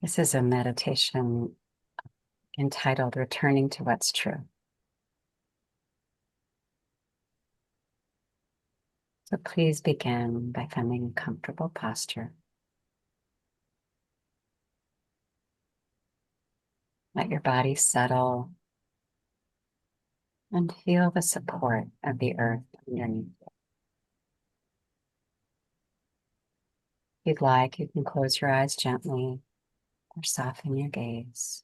This is a meditation entitled Returning to What's True. So please begin by finding a comfortable posture. Let your body settle and feel the support of the earth underneath you. If you'd like, you can close your eyes gently or soften your gaze.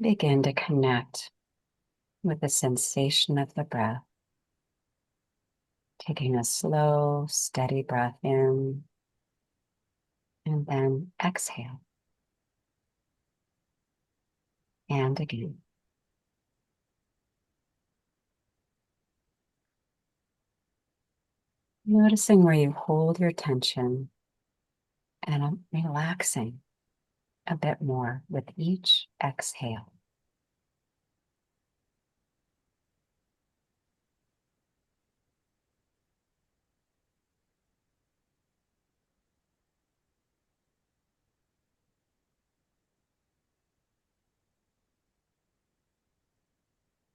Begin to connect with the sensation of the breath, taking a slow, steady breath in, and then exhale. And again. Noticing where you hold your tension and relaxing a bit more with each exhale.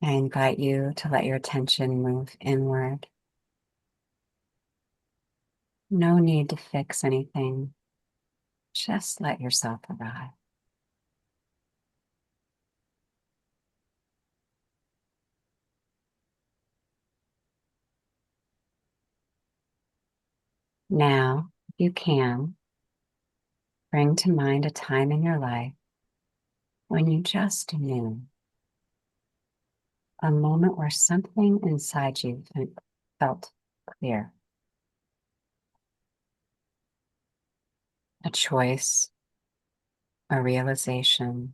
I invite you to let your attention move inward. No need to fix anything. Just let yourself arrive. Now, if you can, bring to mind a time in your life when you just knew, a moment where something inside you felt clear. A choice, a realization,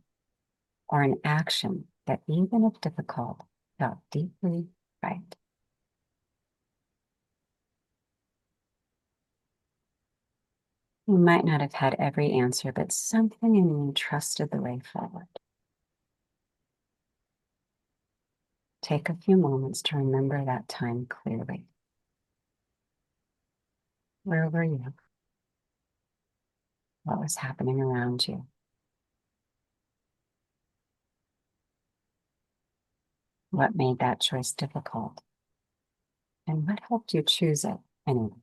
or an action that, even if difficult, felt deeply right. You might not have had every answer, but something in you trusted the way forward. Take a few moments to remember that time clearly. Where were you? What was happening around you? What made that choice difficult? And what helped you choose it anyway?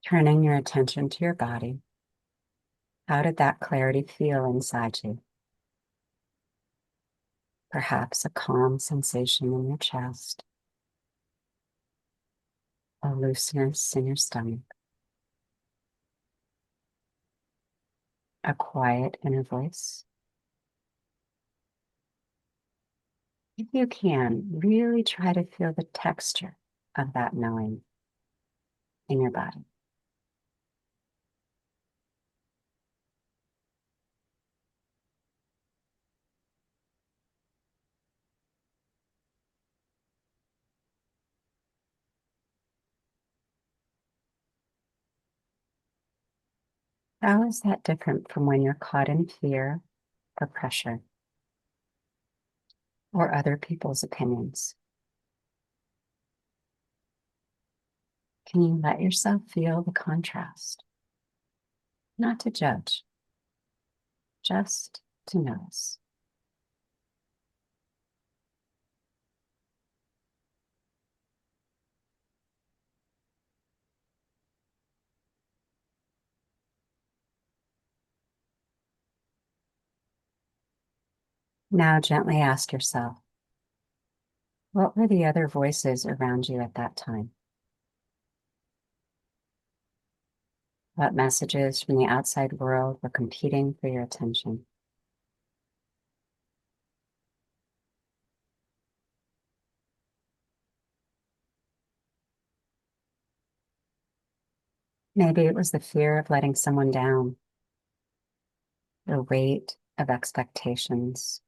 Turning your attention to your body, how did that clarity feel inside you? Perhaps a calm sensation in your chest, a looseness in your stomach, a quiet inner voice. If you can, really try to feel the texture of that knowing in your body. How is that different from when you're caught in fear or pressure or other people's opinions? Can you let yourself feel the contrast? Not to judge, just to notice. Now gently ask yourself, what were the other voices around you at that time? What messages from the outside world were competing for your attention? Maybe it was the fear of letting someone down, the weight of expectations,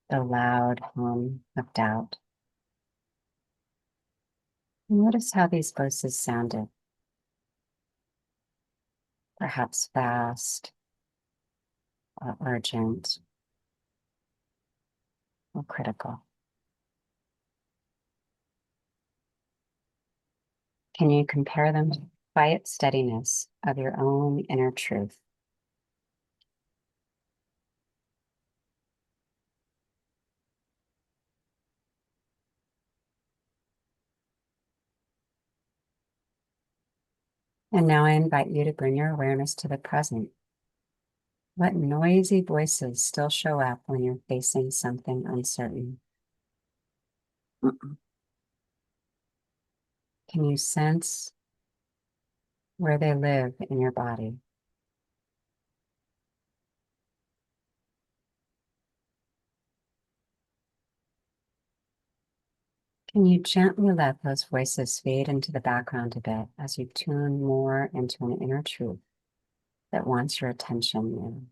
the loud hum of doubt. Notice how these voices sounded, perhaps fast or urgent or critical. Can you compare them to the quiet steadiness of your own inner truth? And now I invite you to bring your awareness to the present. What noisy voices still show up when you're facing something uncertain? Can you sense where they live in your body? Can you gently let those voices fade into the background a bit as you tune more into an inner truth that wants your attention now?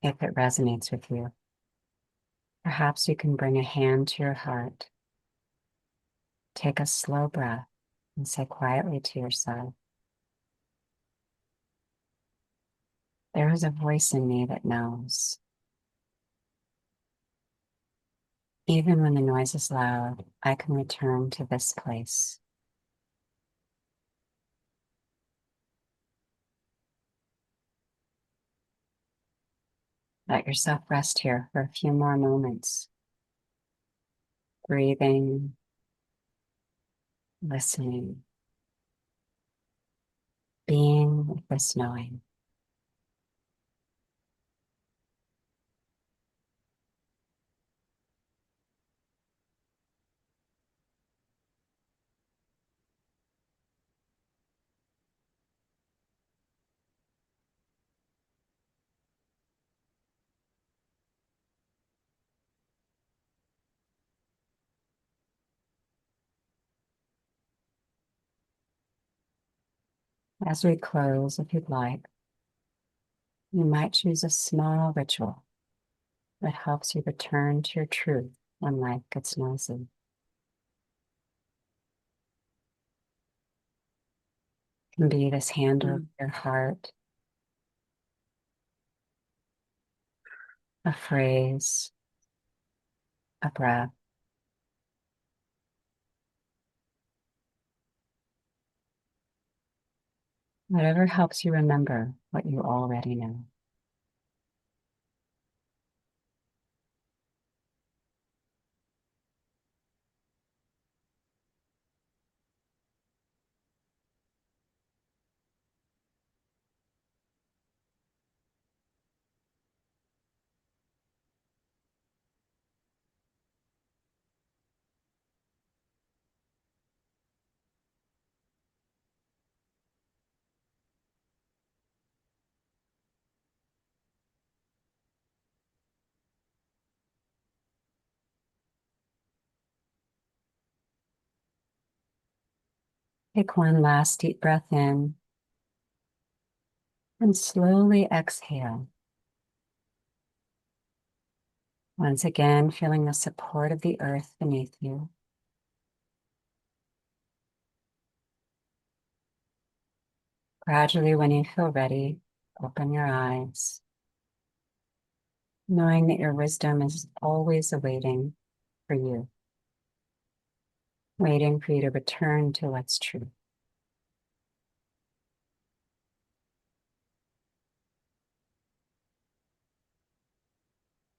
If it resonates with you, perhaps you can bring a hand to your heart, take a slow breath, and say quietly to yourself, "There is a voice in me that knows. Even when the noise is loud, I can return to this place." Let yourself rest here for a few more moments, breathing, listening, being with this knowing. As we close, if you'd like, you might choose a small ritual that helps you return to your truth when life gets noisy. It can be this hand over your heart, a phrase, a breath. Whatever helps you remember what you already know. Take one last deep breath in and slowly exhale. Once again, feeling the support of the earth beneath you. Gradually, when you feel ready, open your eyes, knowing that your wisdom is always awaiting for you, waiting for you to return to what's true.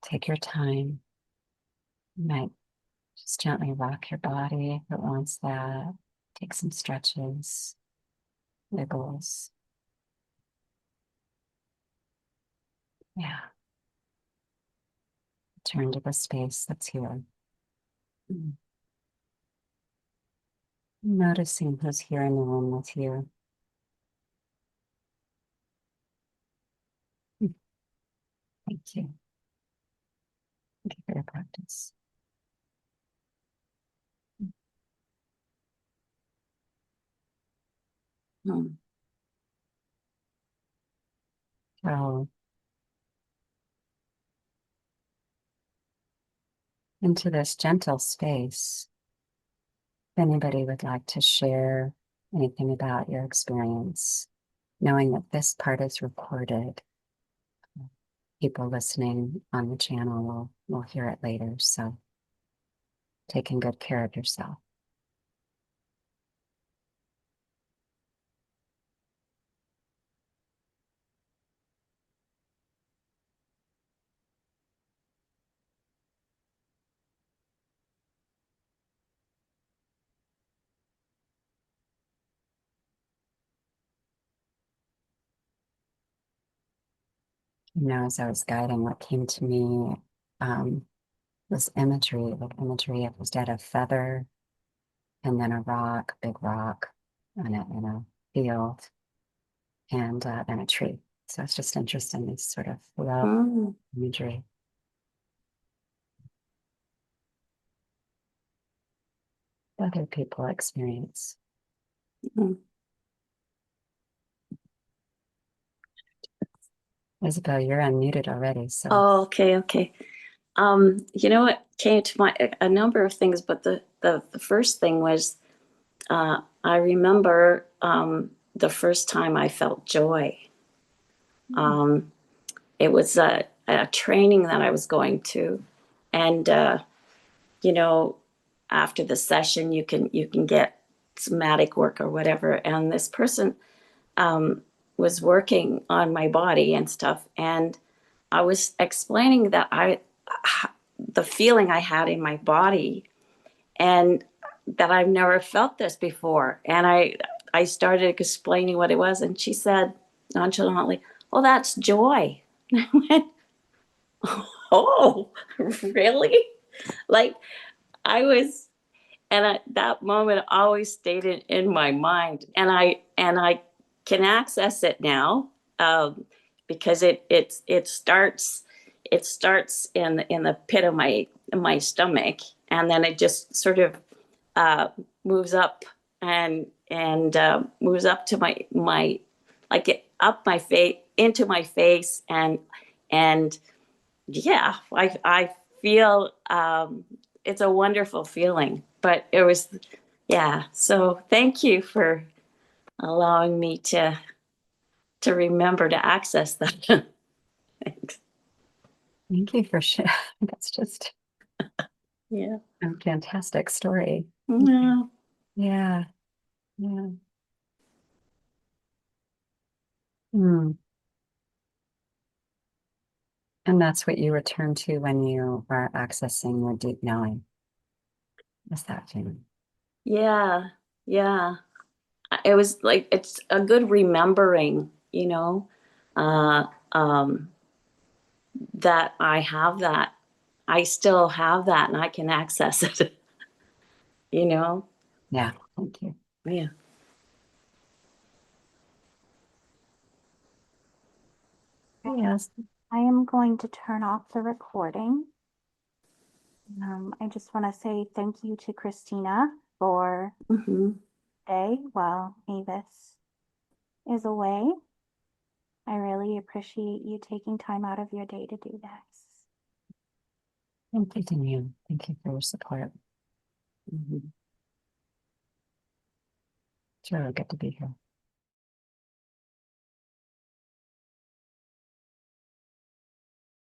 Take your time. You might just gently rock your body if it wants that. Take some stretches, wiggles. Yeah. Turn to the space that's here. Noticing who's here in the room with you. Thank you. Thank you for your practice. Hmm. So, into this gentle space, if anybody would like to share anything about your experience, knowing that this part is recorded, people listening on the channel will hear it later. So, taking good care of yourself. As I was guiding, what came to me um, was imagery, like imagery of instead a feather and then a rock, big rock, in a field, and then a tree. So it's just interesting, this sort of flow Mm. imagery. Other people experience. Mm. Isabel, you're unmuted already, so Oh, okay, okay. You know what came to my a number of things, but the first thing was I remember the first time I felt joy. Um, it was a training that I was going to, and you know, after the session, you can get somatic work or whatever, and this person was working on my body and stuff, and I was explaining that the feeling I had in my body, and that I've never felt this before. And I started explaining what it was, and she said nonchalantly, "Oh, that's joy." I went, "Oh, really?" Like I was, and at that moment always stayed in my mind, and I can access it now, because it starts in the pit of my stomach, and then it just sort of uh, moves up, and moves up to my like it up my face, into my face, and yeah, I feel it's a wonderful feeling. But it was, yeah. So thank you for allowing me to remember to access that. Thanks. thank you for sharing. That's just Yeah. a fantastic story. Okay. Yeah. Yeah, yeah. Hmm. And that's what you return to when you are accessing your deep knowing. Is that feeling? Yeah. Yeah. It was like it's a good remembering, uh, um, that I have that. I still have that, and I can access it. you know. Yeah, thank you. Yeah. Yes. I am going to turn off the recording. I just want to say thank you to Christina for Hmm. today while Avis is away. I really appreciate you taking time out of your day to do this. Thank you, Danielle. Thank you for your support. Hmm. It's really good to be here.